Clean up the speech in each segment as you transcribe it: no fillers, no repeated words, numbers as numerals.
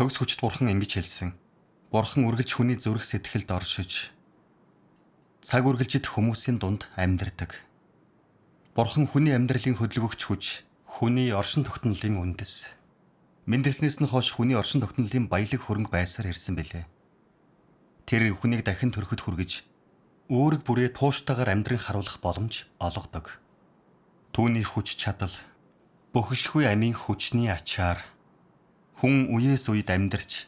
Төгс хүчит бурхан ингэж хэлсэн. Бурхан үргэлж хүний зүрх сэтгэлд оршиж цаг үргэлжид хүмүүсийн дунд амьдардаг. Бурхан хүний амьдралын хөдөлгөгч хүч, хүний оршин тогтнолын үндэс. Мэндэлснээс нь хойш хүний оршин тогтнолын баялаг хөрөнгө байсаар ирсэн билээ. Тэр хүнийг дахин төрөхөд хүргэж өөрөг бүрээ тууштайгаар амьдран харуулах боломж олгодог. Түүний хүч чадал бөхөшгүй амийн хүчний ачаар хүн үеэс үед амьдарч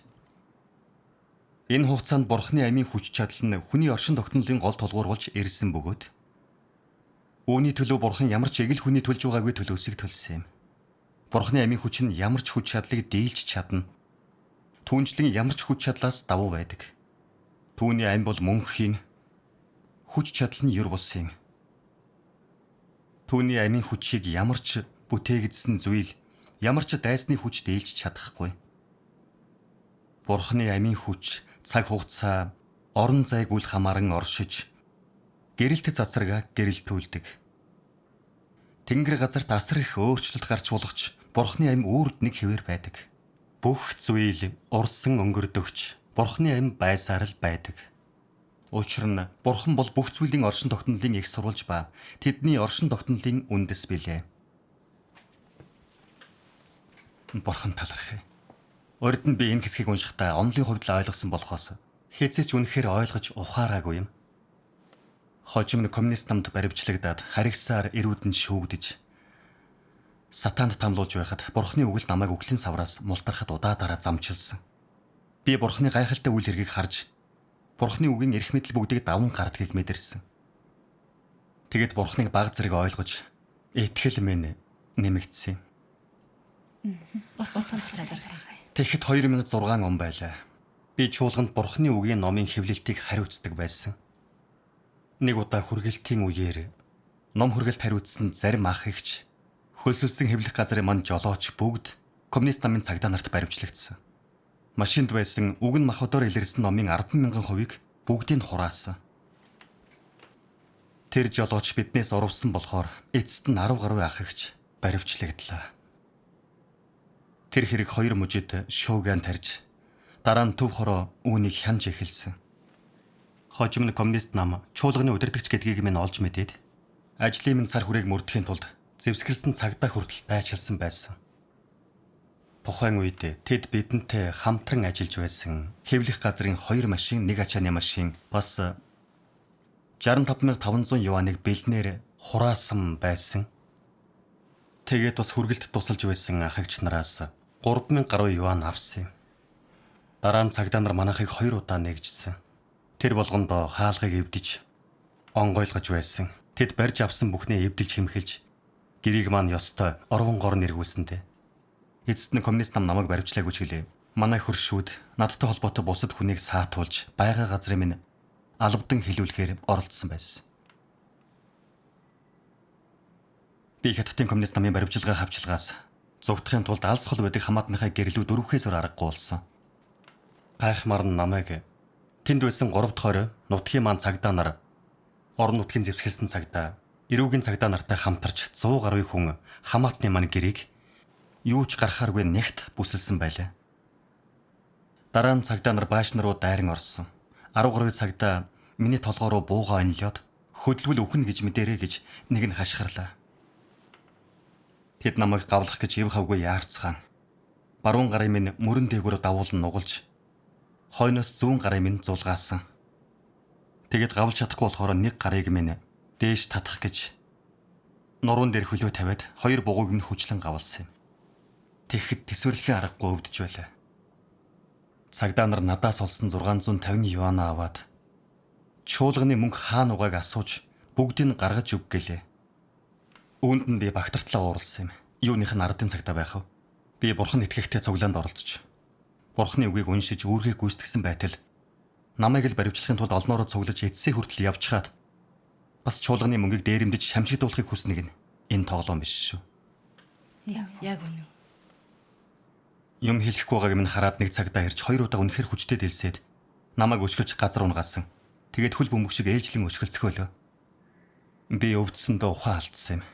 энэ хугацаанд бурхны амийн хүч чадал нь хүний оршин тогтнолын гол тулгуур болж ирсэн бөгөөд үүний төлөө бурхан ямар ч эгэл хүний төлж байгаагүй төлөөсийг төлсөн юм. Бурхны амийн хүч нь ямар ч хүч чадлыг дийлж чадна. Түүнчлэн ямар ч хүч чадлаас давуу байдаг. Түүний ам бол мөнхийн хүч чадал нь юр бусын. Түүний амийн хүчийг ямар ч бүтээгдсэн зүйл, ямар ч дайсны хүч дийлж чадахгүй. Бурхны амийн хүч цаг хугацаа, орон зайг үл хамааран оршиж, гэрэлт цацрагаа гэрэлтүүлдэг. Тэнгэр газарт асар их өөрчлөлт гарч болохч Бурхны ам үрд нэг хэвээр байдаг. Бүх зүйл урсан өнгөрдөгч Бурхны ам байсаар л байдаг. Учир нь Бурхан бол бүх зүйлийн оршин тогтнолын их сурвалж ба тэдний оршин тогтнолын үндэс билээ. Бурхан талархъя. Урд нь би энэ хэсгийг уншихдаа онлын хувьд л ойлгосон болохоос хэзээ ч үнэхээр ойлгож ухаараагүй юм. Хожим нь коммунист намд баривчлагдаад харигсаар эрүүдэн шүүгдэж сатаанд тамлуулж байхад Бурхны үгэл намайг үглийн савраас мултархад удаадараа замчилсан. Би Бурхны гайхалтай үйл хэргийг харж Бурхны үгийн эрх мэдэл бүгдийг даван гардгийг мэдэрсэн. Тэгэд Бурхныг баг зэрэг ойлгож итгэл минь нэмэгдсэн. Бурхан цанцралаа. Тэгэхэд 2006 он байлаа. Би чуулганд Бурхны үгийн номын хэвлэлтийг хариуцдаг байсан. Нэг удаа хүргэлтийн үеэр ном хүргэлт хариуцсан зарим ах эгч хөлсөлсөн хэвлэх газрын манд жолооч бүгд коммунист намын цагдаа нарт баривчлагдсан. Машинд байсан үгэн махбодоор илэрсэн номын 10,000 хувийг бүгдийг хураасан. Тэр жолооч биднээс урвсан болохоор эцэст нь 10 гаруй ах эгч баривчлагдлаа. Тэр хэрэг 2 мужид шуугиан тарж дараа нь төв хороо үүнийг хянж эхэлсэн. Хожим нь коммунист нам чуулганы удирдагч гэдгийг минь олж мэдээд ажлын минь сар хүрээг мөрдөхийн тулд зэвсгэлсэн цагдаа хүртэл байчилсан байсан. Тухайн үед тэд бидэнтэй хамтран ажиллаж байсан хэвлэх газрын 2 машин, 1 ачааны машин бас 65,500 юаныг бэлнээр хураасан байсан. Тэгээд бас хүргэлт тусалж байсан ах эгч нараас 3,000 гаруй юан авсан юм. Дараа нь цагдаа нар манайхыг 2 удаа нэгжсэн. Тэр болгондоо хаалгыг эвдэж, онгойлгож байсан. Тэд барьж авсан бүхнээ эвдэлж хэмхэлж, гэрийг маань ёстой орвон гор нэргүүлсэнтэй. Эцэст нь коммунист нам намайг баривчлаагүй ч гэлээ. Манай хөршүүд надтай холбоотой бусад хүнийг саатуулж, байга газрын минь албадан хэлүүлэхээр оролцсон байсан. Би хятадын коммунист намын баривчилгаа хавчилгаас зугтахын тулд алс хол байдаг хамаатныхаа гэрлүү 4-ээс аргагүй болсон. Гайхмаар нь намайг тэнд байсан 3 дахь орой нутгийн маань цагдаа нар орон нутгийн зэвсгэлсэн цагдаа эрүүгийн цагдаа нартай хамтарч 100 гаруй хүн хамаатны маань гэрийг юу ч гарахааргүй нэгт бүсэлсэн байлаа. Дараа нь цагдаа нар бааш наруу дайран орсон. 10 гаруй цагдаа миний толгоо руу бууга онлоод хөдөлгөл өхнө гэж мэдэрээ гэж нэг нь хашгирлаа. Тэд намайг гавлах гэж ив хавгүй яарцгаан. Баруун гарын минь мөрөн дээгүүр давуулан нугалж хойноос зүүн гарын минь зулгаасан. Тэгэд гавлж чадахгүй болохоор нэг гарыг минь дээш татах гэж нуруунд дээр хөлөө тавиад 2 бугууг нь хүчлэн гавлсан юм. Тэгэхэд тэсвэрлэхийн аргагүй өвдөж байлаа. Цагдаа нар надаас олсон 650 юанаа аваад чуулганы мөнгө хаана угааг асууж бүгдийг нь гаргаж өг гэлээ. Үүнд нь би багтартлаа ууралсан юм. Юуных нь ардын цагдаа байх вэ? Би бурхан итгэхтэй цуглаанд оролцож Бурхны үгийг уншиж үүргээ гүйцэтгсэн байтал намайг л баривчлахын тулд олноороо цуглаж эцсээ хүртэл явчихад бас чуулганы мөнгийг дээрэмдэж шамшигдуулахыг хүснэг нь энэ тоглоом биш шүү. Яг үнэн. Юм хэлэхгүй байгааг минь хараад нэг цагдаа ирж 2 удаа үнэхэр хүчтэй дэлсээд намайг өшгөж газар унгаасан. Тэгээд хөл бөмбөг шиг ээлжлэн өшгөлцгөөлөө. Би өвдсөндөө ухаан алдсан юм.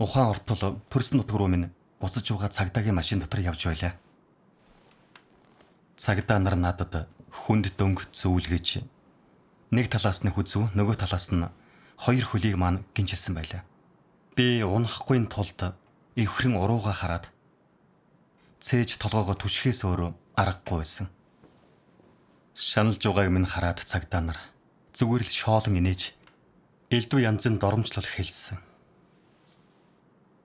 Ухаан ортол төрсөн нутг руу минь буцаж байгаа цагдаагийн машин дотор явж байлаа. Цагдаа нар надад хүнд дөнгө зүүлгэж нэг талаас нь хүзүү, нөгөө талаас нь хоёр хөлийг маань гинжилсэн байлаа. Би унахгүй тулд эвхрэн урууга хараад цээж толгоогоо түшхээс өөр аргагүй байсан. Шаналж байгааг минь хараад цагдаа нар зүгээр л шоолон инээж элдв янзын доромжлол хэлсэн.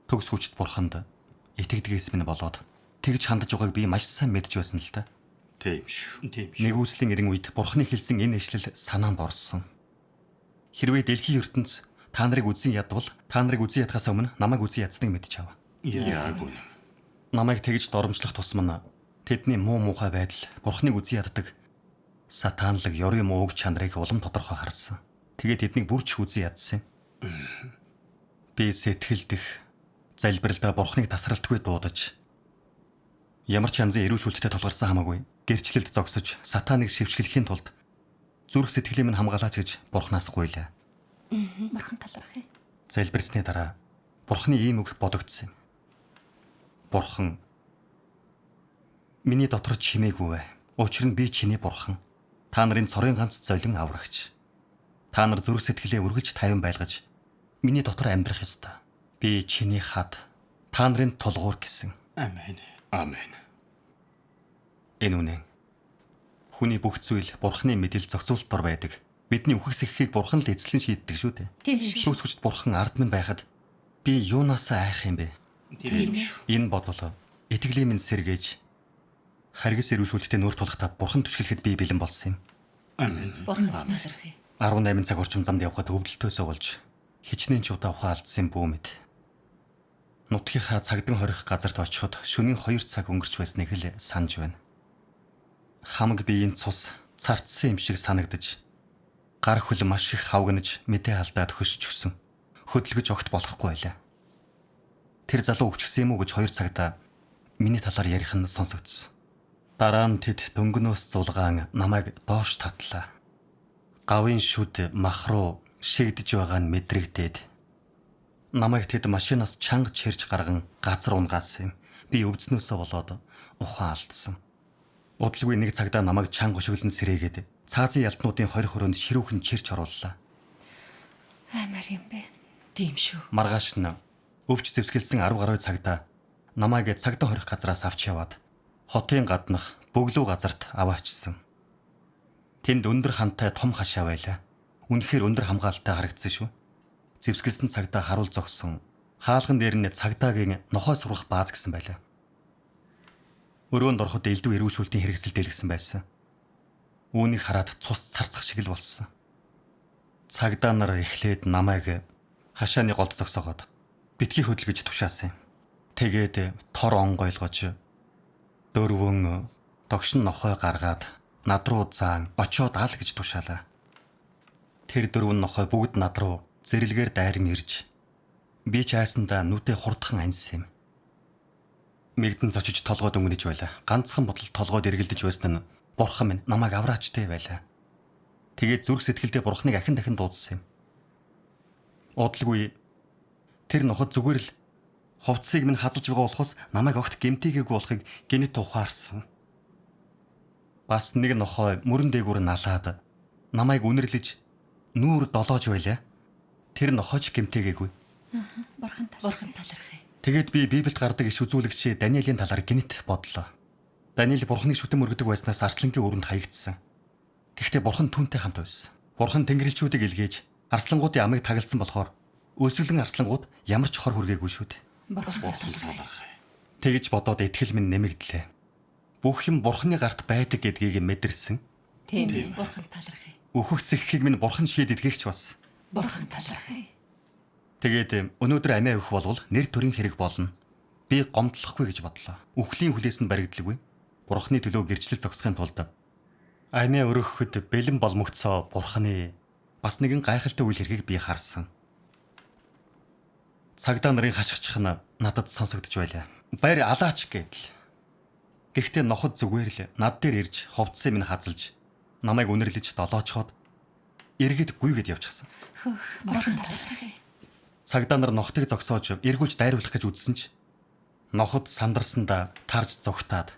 Төгс хүчт бурханд итгэдэгээс минь болоод тэгж хандж байгааг би маш сайн мэдж байсан л та. Тийм шүү. Нэгүслийн эрен үед бурхны хэлсэн энэ ишлэл санаанд орсон. Хэрвээ дэлхийн ертөнц та нарыг үзэн ядвал та нарыг үзэн ядхаас өмнө намайг үзэн ядсныг мэдж ав. Яг үнэ. Намайг тэгж доромжлох тусмаа тэдний муу муухай байдал бурхныг үзэн яддаг сатаанлаг ёрын муу уг чанарыг улам тодорхой харсан. Тэгээд тэднийг бүрч үзэн ядсан юм. Би сэтгэлдэх залбиралдаа бурхныг тасралтгүй дуудаж ямар ч янзын эрүүшүүлэлтэд тулгарсан хамаагүй гэрчлэлд зогсож сатаныг шившгэлхийн тулд зүрх сэтгэлээ минь хамгаалаач гэж бурхнаас гуйлаа. Бурхан талархъя. Залбирсны дараа бурхны ийм үг бодогдсон юм. Бурхан миний дотор чимээгүй вэ? Учир нь би чиний бурхан. Та нарын цорын ганц золин аврагч. Та нар зүрх сэтгэлээ үргэлж тайван байлгаж миний дотор амьдрах ёстой. Би чиний хад, та нарын тулгуур гэсэн. Амен. Амен. Энэ үнэн. Хүний бүх зүйл бурхны мэдэл зохицуулалтаар байдаг. Бидний үхэх сэххийг бурхан л эзлэн шийддэг шүү дээ. Тийм шүү. Төгс хүчт бурхан ард минь байхад би юунаасаа айх юм бэ? Тийм шүү. Энэ бодол итгэлийн минь сэргээж харгас эрүүшүүлэлтэд нүүр тулахтаа бурхан түшгэлэхэд би бэлэн болсон юм. Амен. Бурхан талархъя. 18 цаг орчим замд явхад өвдөлтөөсөө болж хичнээн ч удаа ухаан алдсан бүүмэд. Нутгийнхаа цагдан хорих газарт очиход шөнийн 2 цаг өнгөрч байсныг л санаж байна. Хамаг биеийн цус царцсан юм шиг санагдаж гар хөл маш их хавгнаж мэдээ алдаад хөшж гисэн. Хөдөлгөж огт болохгүй байлаа. Тэр залуу өвчгсөн юм уу гэж 2 цагта миний талаар ярих нь сонсогдсон. Дараа нь тэд дөнгөнөөс зулгаан намайг доош татлаа. Гавын шүд мах руу шигдэж байгаа нь мэдрэгдээд намайг тэд машинаас чанга чирж гарган газар унгаасан юм. Би өвдснөөсөө болоод ухаан алдсан. Удалгүй нэг цагдаа намайг чанга гошиглон сэрээгээд цаазын ялтнуудын 20 хороонд ширүүхэн чирч орууллаа. Аймаар юм бэ. Тийм шүү. Маргааш нь өвч зэвсгэлсэн 10 гаруй цагдаа намайг цагдаа хорих газраас авч яваад хотын гаднах бөглөө газарт аваачсан. Тэнд өндөр хантай том хашаа байлаа. Үнэхээр өндөр хамгаалалтай харагдсан шүү. Зэвсгэлсэн цагдаа харуул зогсон. Хаалган дээр нь цагдаагийн нохой сурах бааз гэсэн байлаа. Өрөөнд ороход элдв эрүүшүүлтийн хэрэгсэл дэлгэсэн байсан. Үүнийг хараад цус царцах шиг л болсон. Цагдаа нар эхлээд намайг хашааны голд зогсоогоод битгий хөдөлгөж тушаасан юм. Тэгээд тор онгойлгож дөрвөн догшин нохой гаргаад над руу заан очоод аал гэж тушаалаа. Тэр дөрвөн нохой бүгд над руу зэрэлгээр дайран ирж би ч айсандаа нүдэ хурдхан аньсан юм. Мэгдэн зочиж толгойд өнгөнөж байлаа. Ганцхан бодол толгойд эргэлдэж байсан нь бурхан минь намайг авраачтай байлаа. Тэгээд зүрх сэтгэлдээ бурханыг ахин дахин дуудсан юм. Удалгүй тэр ноход зүгээр л хувцсыг минь хазалж байгаа болохоос намайг огт гэмтээгээгүй болохыг гинэт ухаарсан. Бас нэг нохой мөрөн дээгүүр налаад намайг үнэрлэж нүүр долоож байлаа. Тэр нохойч гэмтээгээгүй. Бурхан талархъя. Тэгээд би Библиэд гардаг иш үзүүлэгч Даниэлийн талаар гинэт бодлоо. Даниэл бурхныг шүтэн мөргөдөг байснаас арслангийн өрөнд хаягдсан. Гэхдээ бурхан түүнтэй хамт байсан. Бурхан тэнгэрлэгчүүдийг илгээж арслангуудын амыг тагалсан болохоор өсвөлэн арслангууд ямар ч хор хүргээгүй шүү дээ. Бурхан талархъя. Тэгж бодоод итгэл минь нэмэгдлээ. Бүх юм бурхны гарт байдаг гэдгийг мэдэрсэн. Тийм. Бурхан талархъя. Өөхөх сэххийг минь бурхан шийдэдгийгч бас. Бурхан талархъя. Тэгээд өнөөдөр амиа өгөх болвол нэр төрийн хэрэг болно. Би гомдлохгүй гэж бодлоо. Үхлийн хүлээс нь баригдалгүй. Бурхны төлөө гэрчлэл зогсохын тулд амиа өргөхөд бэлэн боломгцоо бурхны бас нэгэн гайхалтай үйл хэргийг би харсан. Цагдаа нарын хашгичх нь надад сонсогдож байлаа. Баяр алаач гэдэл. Гэхдээ ноход зүгээр л над дээр ирж хувцсыг минь хазалж намайг үнэрлэж долоочход эргэд гүйгээд явчихсан. Бурхан талархъя. Цагдаа нар нохтыг зогсоож эргүүлж дайруулах гэж үзсэн ч ноход сандарсандаа тарж зогтаад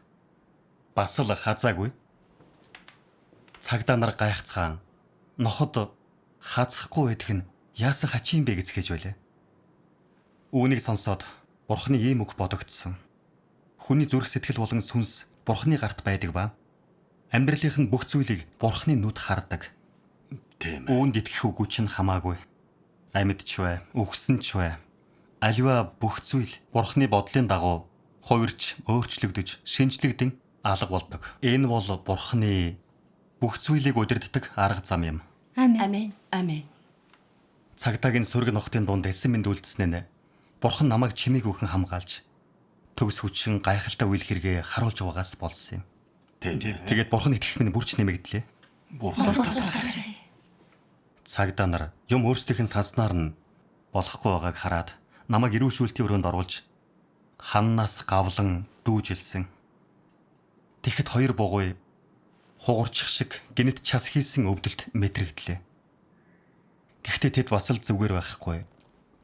бас л хазаагүй. Цагдаа нар гайхацгаан ноход хазахгүй байдг нь яасан хачин бэ гэж хэлж байлаа. Үүнийг сонсоод Бурхны ийм үг бодогдсон. Хүний зүрх сэтгэл болон сүнс Бурхны гарт байдаг ба амьдралынхын бүх зүйлийг Бурхны нүд хардаг. Тийм ээ. Үүнд итгэх үгүй чинь хамаагүй. Амьд ч бай, үхсэн ч бай. Аливаа бүх зүйл Бурхны бодлын дагуу хувирч, өөрчлөгдөж, шинжлэгдэн алга болдог. Энэ бол Бурхны бүх зүйлийг удирддаг арга зам юм. Амен. Амен. Цагдаагийн сүрэг нохтын дунд эсэн мэд үлдснэ нэ. Бурхан намайг чимээг өгөн хамгаалж төгс хүчин гайхалтай үйл хэрэгээ харуулж байгаагаас болсон юм. Тийм. Тэгээд Бурхан итгэх минь бүрч нэмэгдлээ. Бурхан талархах. Цагдаа нар юм өөрсдийнх нь санснаар нь болохгүй байгааг хараад намайг ирүүшүүлтийн өрөөнд оруулж ханнаас гавлан дүүжилсэн. Тэгэхэд хоёр бугуй хугарчих шиг гинэт час хийсэн өвдөлт мэдрэгдлээ. Гэхдээ тэд бас л зүгээр байхгүй.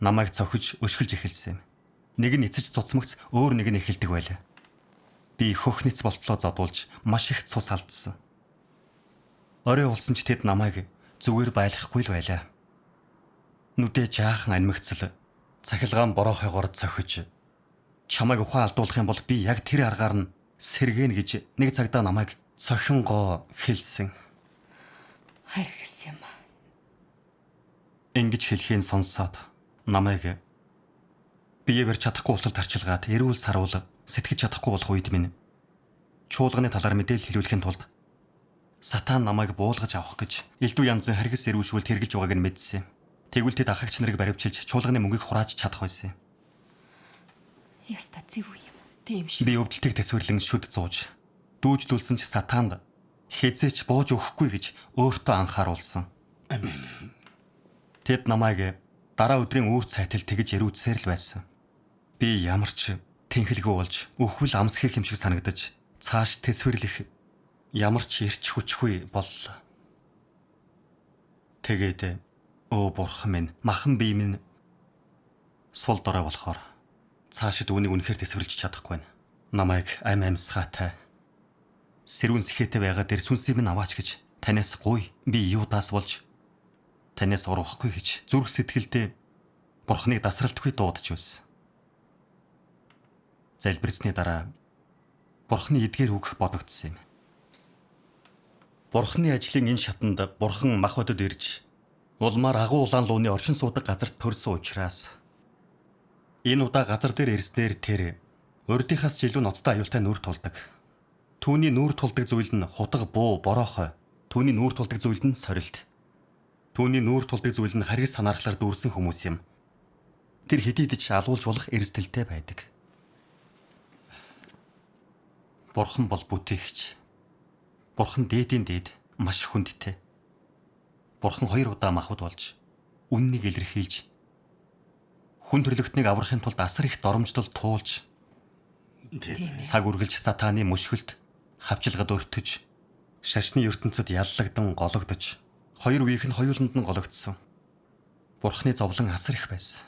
Намайг цохиж өшгөлж эхэлсэн. Нэг нь эцэж цуцмагц өөр нэг нь эхэлдэг байлаа. Би хөхнэц болтлоо зодуулж маш их цус алдсан. Орой улсан ч тэд намайг зүгээр байлгахгүй л байлаа. Нүдээ жаахан анмигцэл цахилгаан бороохойгоор цохиж чамайг ухаан алдуулах юм бол би яг тэр аргаар нь сэргэн гэж нэг цагдаа намайг цохингоо хэлсэн. Харгас юм. Ингэж хэлхийн сонсоод намайг бие барьж чадахгүй болтол тарчилгаад эрүүл саруул сэтгэж чадахгүй болох үед минь чуулганы талаар мэдээлэл хэлүүлэхийн тулд сатан намайг буулгаж авах гэж элдв янзын харгас эрүүшүүлд хэрглэж байгааг нь мэдсэн. Тэгвэл тэд ахагч нарыг баривчилж чуулганы мөнгийг хурааж чадах байсан. Яста зөв юм. Тийм шүү. Би өвдөлтийг тэсвэрлэн шүд зууж дүүжлүүлсэн ч сатаанд хязээч бууж өгөхгүй гэж өөртөө анхааруулсан. Тэд намайг дараа өдрийн үүр цайтал тэгж яруудсаар л байсан. Би ямар ч тэнхэлгүй болж өхвөл амс хийх юм шиг санагдаж цааш тэсвэрлэх ямар ч эрч хүчгүй боллоо. Тэгээд өө бурхан минь махан бие минь сул дорой болохоор цаашид үүнийг үнэхээр тэсвэрлэж чадахгүй байна. Намайг амьсгаатай сэрүүн сэхэтэ байгаа дээр сүнсийг минь аваач гэж танаас гуй би юудаас болж танаас урахгүй гэж зүрх сэтгэлдээ Бурхныг дасралтгүй дуудаж байсан. Залбирсны дараа Бурхны эдгээр үг бодогдсон юм. Бурхны ажлын энэ шатанд Бурхан мах бодод ирж улмаар агуу улаан лууны оршин суудаг газарт төрсөн учраас энэ удаа газар дээр ирснээр тэр урдынхаас ч илүү ноцтой аюултай нүур тулдаг. Түүний нүур тулдаг зүйл нь хутга буу бороохой. Түүний нүур тулдаг зүйл нь сорилт. Түүний нүур тулдаг зүйл нь харгас санаархлаар дүүрсэн хүмүүс юм. Тэр хэдийдэж алуулж болох эрсдэлтэй байдаг. Бурхан бол бүтээгч. Бурхан дээдийн дээд маш хүндтэй. Бурхан 2 удаа махбод болж үннийг илэрхийлж хүн төрлөختнийг аврахын тулд асар их доромждол туулж цаг үргэлж сатааны мөшгөлд хавчилгад өртөж шашны ертөнцид яллагдан гологдож хоёр үеийнх нь хоёуланд нь гологдсон. Бурханы зовлон асар их байсан.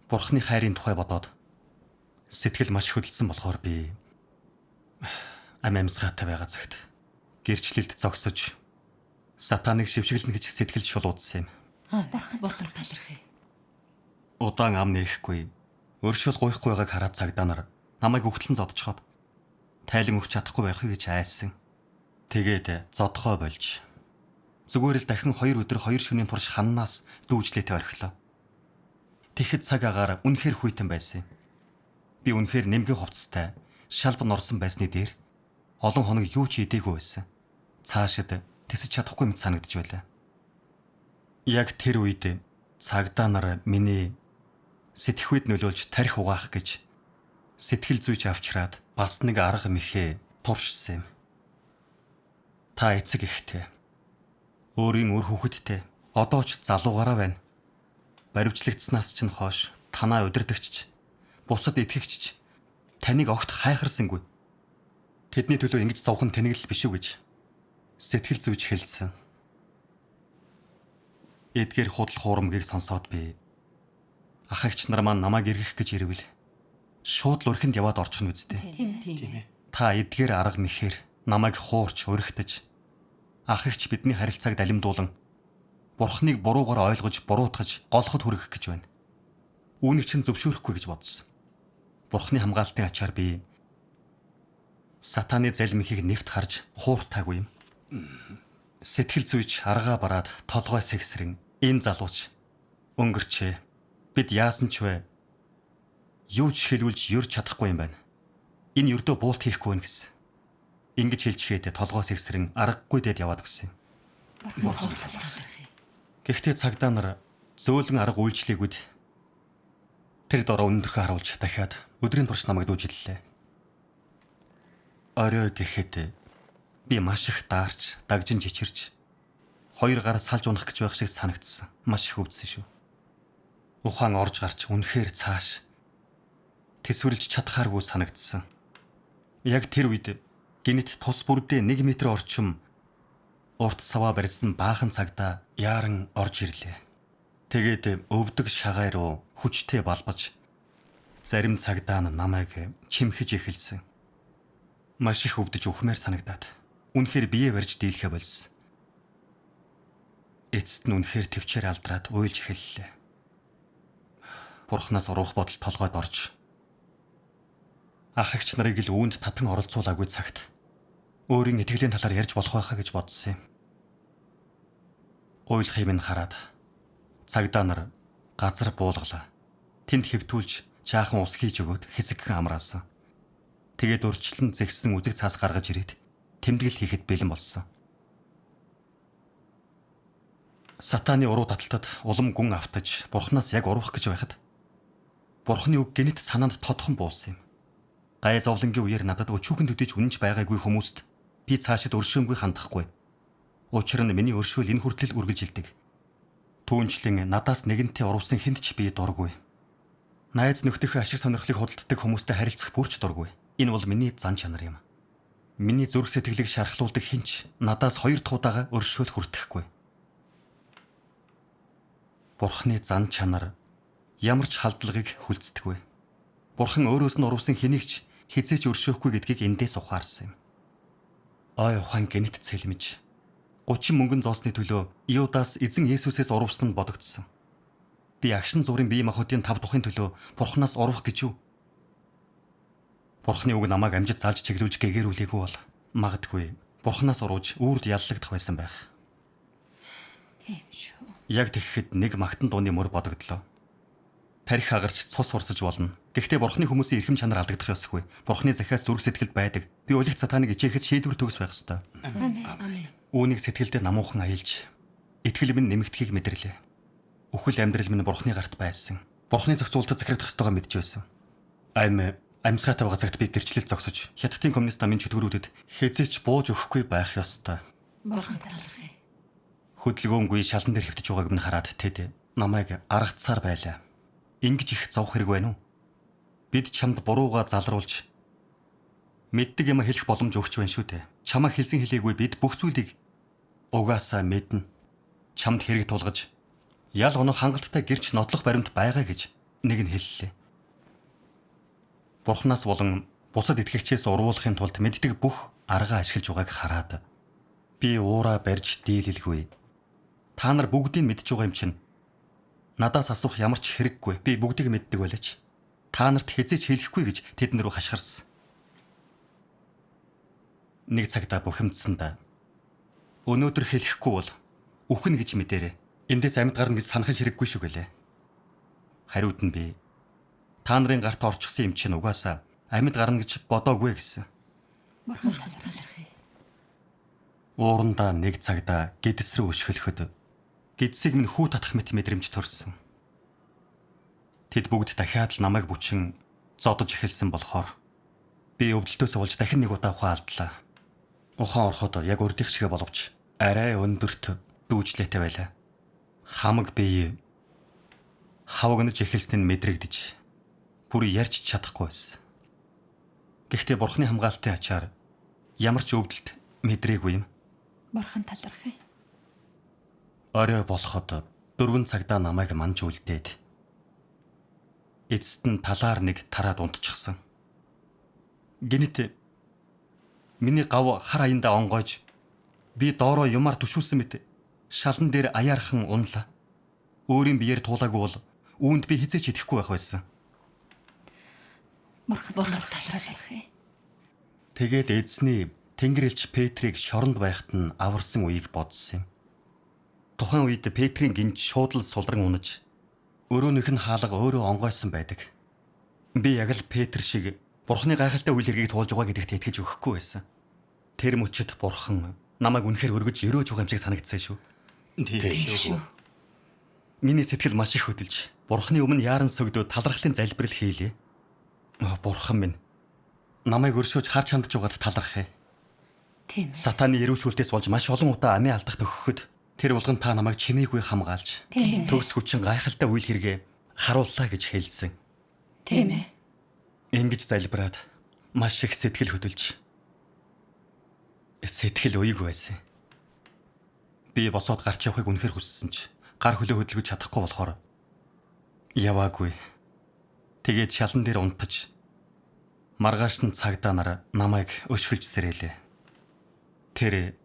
Бурханы хайрын тухай бодоод сэтгэл маш хөдөлсөн болохоор би амьсгаатай байгаа цагт гэрчлэлд зогсож сатаныг шившгэлнэ гэж сэтгэл шулуудсан юм. Бурхан талархъя. Удаан ам нээхгүй өршөөл гуйхгүй байгааг хараад цагдаа нар намайг өгтлэн зодчиход тайлан өгч чадахгүй байхыг гэж айсан. Тэгээд зодхоо болж зүгээр л дахин 2 өдөр 2 шөнийн турш ханнаас дүүжлээтэй орхилоо. Тэгэхэд цаг агаар үнэхээр хүйтэн байсан. Би үнэхээр нэмгэн хувцастай шалб норсон байсны дээр олон хоног юу ч идээгүй байсан. Цаашид тэсэж чадахгүй мэт санагдж байлаа. Яг тэр үед цагдаа нар миний сэтгэхүйд нөлөөлж тарих угаах гэж сэтгэл зүйч авчраад бас нэг арга мэхээ туршсан юм. Та эцэг ихтэй. Өөрийн үр хүүхэдтэй одоо ч залуугаараа байна. Баривчлагдсанаас ч хойш танаа удирдагч бусад итгэгч таныг огт хайхарсангүй. Тэдний төлөө ингэж зовхон тэнэглэл биш үү гэж сэтгэл зүйч хэлсэн. Эдгээр худал хуурмгийг сонсоод би ахагч нар маань намайг эргэх гэж ирвэл шууд л өрхөнд яваад орчихно үсттэй. Тийм ээ. Та эдгээр арга мэхээр намайг хуурч уригтаж ах эгч бидний харилцааг далимдуулан Бурхныг буруугаар ойлгож буруутгаж голоход хүргэх гэж байна. Үүнийг чинь зөвшөөрөхгүй гэж бодсон. Бурхны хамгаалтын ачаар би сатаны залмихийг нэвт харж хууртаагүй юм. Сэтгэл зүйч аргаа бараад толгой сэгсрэн энэ залууч өнгөрчээ. Бид яасан ч вэ? Юу ч хэлүүлж юрч чадахгүй юм байна. Энэ ердөө буулт хийхгүй байна гэсэн. Ингэж хэлчихээд толгой сэгсрэн аргагүй дэд яваад өгсөн юм. Бурхан талархъя. Гэхдээ цагдаа нар зөөлөн арга үйлчлээгүүд тэр дороо өнөдөрхөө харуулж дахиад өдрийн турш намайг дүүжиллээ. Орой гэхэд би маш их даарч, дагжин жичирч, хоёр гар салж унах гэж байх шиг санагдсан. Маш их өвдсөн шүү. Ухаан орж гарч үнэхээр цааш тэсвэрлж чадхааргүй санагдсан. Яг тэр үед гинэт тус бүрдээ 1 метр орчим урт саваа барьсан баахан цагдаа яаран орж ирлээ. Тэгээд өвдөг шагаай руу хүчтэй балбаж зарим цагдаа нь намайг чимхэж эхэлсэн. Маш их өвдөж ухмаар санагдаад үнэхээр бие барьж дийлхэ болсон. Эцэст нь үнэхээр төвчээр алдраад уйлж эхэллээ. Бурхнаас уруух бодол толгойд орж ах эгч нарыг л үүнд татан оролцуулаагүй цагт өөрийн итгэлийн талаар ярьж болох байхаа гэж бодсон юм. Уйлахыг минь хараад цагдаа нар газар буулгалаа. Тэнд хэвтүүлж жаахан ус хийж өгөөд хэсэгхэн амраасан. Тэгээд урьдчилан зэгсэн үзэг цаас гаргаж ирээд тэмдэглэл хийхэд бэлэн болсон. Сатаны уруу таталтад улам гүн автаж Бурханаас яг уруух гэж байхад Бурханы үг гинэт санаанд тодхон буусан юм. Гай зовлонгийн үеэр надад өчүүхэн төдийч үнэнч байгаагүй хүмүүст би цаашид өршөөнгүй хандахгүй. Учир нь миний өршөөл энэ хүртэл үргэлжилдэг. Түүнчлэн надаас нэгэнтээ урвсан хүнд ч би дургүй. Найз нөхдийнхөө ашиг сонирхлыг худалддаг хүмүүстэй харилцах бүрч дургүй. Энэ бол миний зан чанар юм. Миний зүрх сэтгэлийг шархлуулдаг хинч надаас 2 туудаага өршөөл хүртэхгүй. Бурхны зан чанар ямар ч халдлагыг хүлцдэггүй. Бурхан өөрөөс нь урвсан хэнийг ч хизээч өршөөхгүй гэдгийг эндээс ухаарсан юм. Ой ухаан гинэт цэлмэж 30 мөнгөн зоосны төлөө Иудаас эзэн Есүсээс урвсан нь бодогдсон. Би агшин зургийн бие махбодын 5 тухын төлөө Бурханаас урвах гэж юу? Бурхны үг намайг амжид залж чиглүүлж гэгэрүүлээгүй бол магадгүй Бурханаас урууж үрд яллагдах байсан байх. Тийм шүү. Яг тэгэхэд нэг магтан дууны мөр бодогдлоо. Тарих агарч цус урсаж болно. Гэхдээ Бурхны хүмүүсийн эрхэм чанар алдагдах ёсгүй. Бурхны захиас зүрх сэтгэлд байдаг. Би улигт сатаныг ичээхэд шийдвэр төгс байх ёстой. Амен. Үүнийг сэтгэлдээ намуухан аялж, итгэл минь нэмэгдэхийг мэдэрлээ. Үхэл амьдрал минь Бурхны гарт байсан. Бурхны зохицуулалтад захирагдах ёстойгоо мэдж байсан. Амьсгаатай байгаа цагт би гэрчлэлд зогсож, Хятадын коммунист намын чөтгөрүүдэд хэзээч бууж өгөхгүй байх ёстой. Бурхан талархъя. Хөдөлгөөнгүй шалан дээр хэвтэж байгааг минь хараад тэд намайг аргацсаар байлаа. Ингэж их зовх хэрэг байна уу? Бид чамд бурууга залруулж мэддэг юм хэлэх боломж өгч байна шүү дээ. Чамаа хэлсэн хэлээгүй бид бүх зүйлийг угаасаа мэднэ. Чамд хэрэг тулгаж ял онох хангалттай гэрч нотлох баримт байгаа гэж нэг нь хэллээ. Бурханаас болон бусад итгэгчээс урвуулахын тулд мэддэг бүх арга ашиглаж байгааг хараад би уураа барьж дийлэлгүй. Та нар бүгдийг мэдж байгаа юм чинь надаас асуух ямар ч хэрэггүй. Би бүгдийг мэддэг байлаач. Та нарт хэзээч хэлэхгүй гэж тэдэн рүү хашгирсан. Нэг цагта бухимдсанд өнөөдөр хэлэхгүй бол үхэн гэж мэдээрэй. Эндээс амьд гарна гэж санах хэрэггүй шүү гэлээ. Хариуд нь би та нарын гарт орчихсон юм чинь угаасаа амьд гарна гэж бодоогүй гэсэн. Бурхан талархъя. Уурандаа нэг цагта гэдэс рүү өшгөлөхөд гэдсийг минь хүү татах мэт мэдрэмж төрсөн. Тэд бүгд дахиад л намайг бүчин зодож эхэлсэн болохоор би өвдөлтөөс болж дахин нэг удаа ухаан алдлаа. Ухаан ороход яг урдих шигэ боловч арай өндөрт дүүжлээтэй байлаа. Хамаг бие хавгнаж эхэлсэн нь мэдрэгдэж бүр ярьж чадахгүй байсан. Гэхдээ Бурхны хамгаалтын ачаар ямар ч өвдөлт мэдрээгүй юм. Бурхан талархъя. Орой болоход 4 цагта намайг манж үлдээд эцэст нь талаар нэг тараад унтчихсан. Гэнэт миний гав хар аяндаа онгойж би доороо юмар түшүүлсэн мэт шалан дээр аяархан унлаа. Өөрийн биеэр туулаагүй бол үүнд би хизээч идэхгүй байх байсан. Бурхан талархъя. Тэгээд эзний Тэнгэрлэгч Петрийг шоронд байхад нь аварсан үеийг бодсон юм. Тухайн үед Петрийн гинж шуудлал сулран унаж өрөөнийх нь хаалга өөрөө онгойсон байдаг. Би яг л Петр шиг Бурханы гайхалтай үйл хэргийг туулж байгаа гэдэгт итгэж өгөхгүй байсан. Тэр мөчөд Бурхан намайг үнэхээр өргөж өрөөж байгаа юм шиг санагдсан шүү. Тийм шүү. Миний сэтгэл маш их хөдөлж, Бурханы өмнө яаран согдоод талархлын залбирал хийлээ. Бурхан минь, намайг өршөөж харж хандж байгаад талархъя. Тийм. Сатаны ирүүшүүлтээс болж маш олон удаа амиа алдах төгөхөд тэр булган та намайг чимээгүй хамгаалж, Тийм. төгс хүчин гайхалтай үйл хэрэгээ харууллаа гэж хэлсэн. Тийм ээ. Ингэж залбираад маш их сэтгэл хөдөлж сэтгэл уйг байсан. Би босоод гарч явахыг үнэхээр хүссэн ч гар хөлөө хөдөлгөж чадахгүй болохоор яваагүй. Тэгээд шалан дээр унтаж маргаашсан цагдаа нар намайг өшгөлж сэрээлээ. Тэр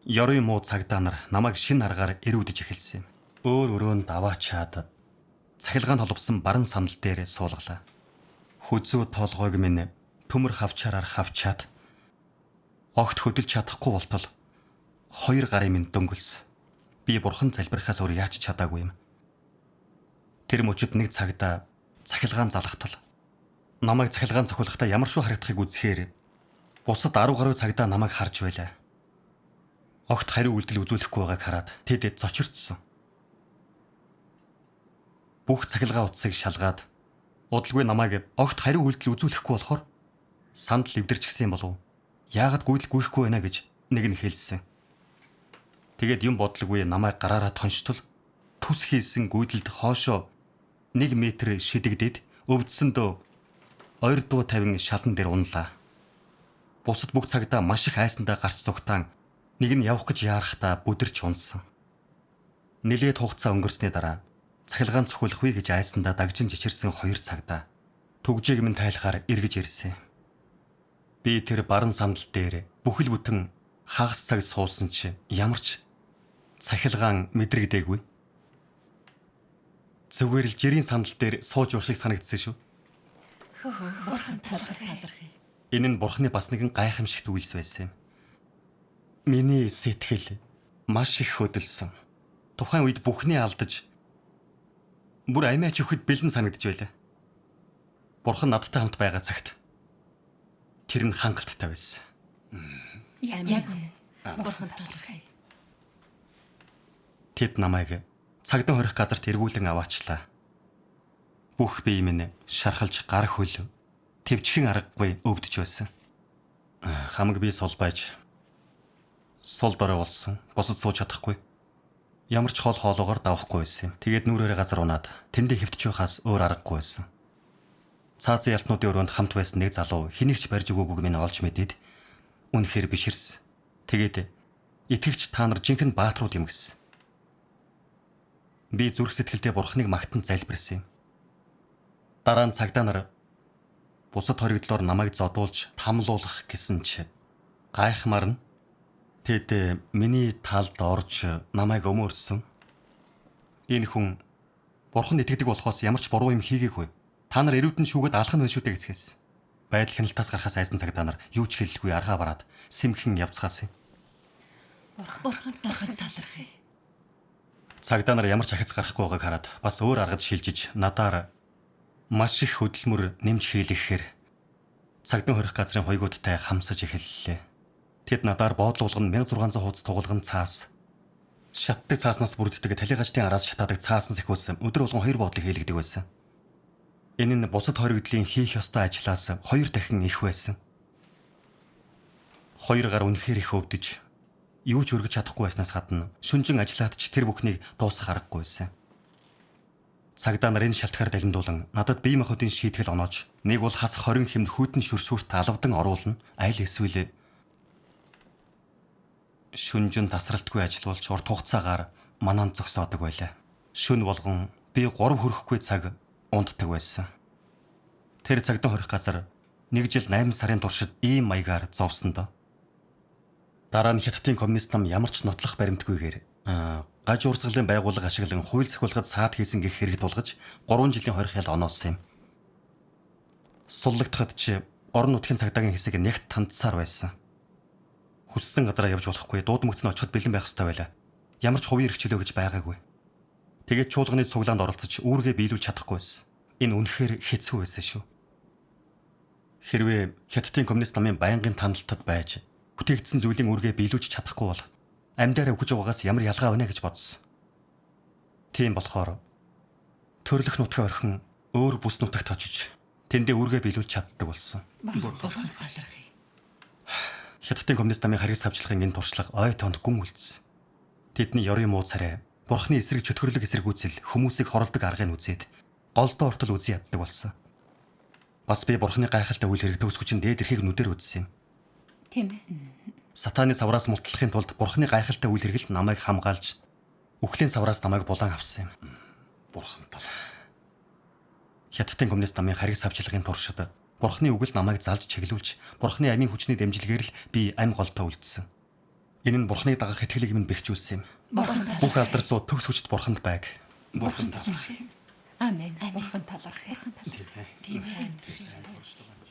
ёрын муу цагдаа нар намайг шин аргаар эрүүдэж эхэлсэн юм. Өөр өрөөнд аваачаад цахилгаан толбсон баран сандал дээр суулгалаа. Хүзүү толгойг минь төмөр хавчаараар хавчаад огт хөдөлж чадахгүй болтол 2 гарын минь дөнгөлс. Би бурхан залбирахаас өөр яаж чадаагүй юм. Тэр мөчөд нэг цагдаа цахилгаан залгатал намайг цахилгаан цохилгахдаа ямар шүү харагдахыг үзэхээр бусад 10 гаруй цагдаа намайг харж байлаа. Огт хариу үйлдэл үзүүлэхгүй байгааг хараад тэд зочирдсон. Бүх цахилгаан утсыг шалгаад удалгүй намайг огт хариу үйлдэл үзүүлэхгүй болохоор сандал эвдэрч гисэн болов. Яагаад гүйдэл гүйхгүй байна гэж нэг нь хэлсэн. Тэгээд юм бодлоггүй намайг гараараа тончтол түс хийсэн гүйдэлд хоошоо 1 метр шидэгдээд өвдсөндөө 250 шалан дээр унлаа. Бусад бүх цагдаа маш их айсандаа гарч зүгтаан нэг нь явах гэж яарахтаа бүдэрч унсан. Нилээд хугацаа өнгөрсний дараа цахилгаан цохиулахгүй гэж айсандаа дагжин жичирсэн 2 цагдаа түгжээг минь тайлахаар эргэж ирсэн. Би тэр баран сандал дээр бүхэл бүтэн хагас цаг суусан чи ямар ч цахилгаан мэдрэгдээгүй. Зүгээр л жирийн сандал дээр сууж явах шиг санагдсан шүү. Бурхан талархъя. Энэ нь Бурханы бас нэгэн гайхамшигт үйлс байсан юм. Миний сэтгэл маш их хөдөлсөн. Тухайн үед бүхний алдаж бүр амиач өгөхөд бэлэн санагдж байлаа. Бурхан надтай хамт байгаа цагт тэр нь хангалттай байсан. Яг бурхан талархъя. Тэд намайг цагдаа хорих газарт эргүүлэн аваачлаа. Бүх бие минь шархалж гар хөл төвчхэн аргагүй өвдөж байсан. Хамаг би сул байж сул дорой болсон. Бусад сууж чадахгүй. Ямар ч хоолоогоор давахгүй байсан юм. Тэгээд нүрээрээ газар унаад тэндээ хэвтэж байхаас өөр аргагүй байсан. Цаазын ялтнуудын өрөөнд хамт байсан нэг залуу хэнийгч барьж өгөөгүй минь олж мэдээд үнэхээр биширсэн. Тэгээд итгэвч та нар жинхэнэ бааtruуд юм гэсэн. Би зүрх сэтгэлдээ Бурханыг магтан залбирсан юм. Дараа нь цагдаа нар бусад хоригдлоор намайг зодуулж тамлуулах гэсэн чи гайхмаар нь тэд миний талд орж намайг өмөрсөн. Энэ хүн Бурханд итгэдэг болохоос ямар ч буруу юм хийгээгүй. Та нар эрүүдэн шүүгээд алах нь байна шүү дээ гэсгээс. Байдал хяналтаас гарахаас айсан цагдаа нар юу ч хэлэлгүй аргаа бараад сэмхэн явцгаасан юм. Бурхан талархъя. Цагдаа нар ямар ч ахиц гарахгүй байгааг хараад бас өөр аргад шилжиж надаар маш их хөдөлмөр нэмж хийлгэхээр цагдаа хорих газрын хойгуудтай хамсаж эхэллээ. Тэд надаар боодлуулгын 1600 хуудас тугалган цаас шатдаг цааснаас бүрддэг талигажтын араас шатаадаг цаасан сэхүүс өдөр болгон 2 боодлыг хийлгдэг байсан. Энэ нь бусад хоригдлын хийх ёстой ажлаас 2 дахин их байсан. 2 гар үнэхээр их өвдөж юу ч өргөж чадахгүй байснаас гадна шүнжин ажиллаад ч тэр бүхнийг дуусгах аргагүй байсан. Цагдаа нарын шалтгаар далимдуулан надад бие махбодын шийтгэл оноож нэг бол хас 20 хэмнэ хүйтэн шүршүүрт алавдан оруулна, аль эсвэл шүнжин тасралтгүй ажиллуулж урт хугацаагаар манан зогсоодог байлаа. Шүн болгон би 3 хүрэхгүй цаг унтдаг байсан. Тэр цагдаа хорих газар 1 жил 8 сарын туршид ийм маягаар зовсон доо. Дараа нь Хятадын коммунист нам ямар ч нотлох баримтгүйгээр гаж урсгалын байгууллага ашиглан хууль захиалгад саад хийсэн гэх хэрэг тулгаж 3 жилийн хорих ял оноосон юм. Суллагдахад чи орон нутгийн цагдаагийн хэсэг нягт тандсаар байсан. Хүссэн гадраа явж болохгүй, дууд мөцөнд очиход бэлэн байх ёстой байлаа. Ямар ч хувийн эрх чөлөө гэж байгаагүй. Тэгээд чуулганы цуглаанд оролцож үүргээ биелүүлж чадахгүй байсан. Энэ үнэхээр хэцүү байсан шүү. Хэрвээ Хятадын коммунист намын байнгын тандалтад байж бүтээгдсэн зүйлийн үүргээ биелүүлж чадахгүй бол амьдаараа өгч байгаагаас ямар ялгаа байна гэж бодсон. Тийм болохоор төрлөх нутгийн орхин өөр бүс нутагт очиж тэндээ үүргээ биелүүлж чаддаг болсон. Бурхан талархъя. Хятадын коммунист намын харгас хавчлагын энэ туршлага ой тоонд гүн үлдсэн. Тэдний ёрын муу царай Бурхны эсрэг чөтгөрлөг эсэргүүцэл хүмүүсийг хорлдог аргыг үзээд голдоо ортол үзий яддаг болсон. Бас би Бурхны гайхалтай үйл хэрэг төгсгөч нь дээд эрхийг нүдээр үзсэн юм. Тийм ээ. Сатааны савраас мултлахын тулд Бурхны гайхалтай үйл хэрэг л намайг хамгаалж үхлийн савраас намайг булан авсан юм. Бурхан талархъя. Хятадын коммунист намын харгас хавчлагын туршид Бурхны үгэл намайг залж чиглүүлж Бурхны амийн хүчний дэмжлэгээр л би амь голтой үлдсэн. Энэ нь Бурхныг дагах итгэлийг минь бэхжүүлсэн юм. Бүх алдарсуу төгс хүчит Бурханд байг. Бурхан талархъя. Амен. Бурхан талархъя. Тийм ээ. Тийм ээ.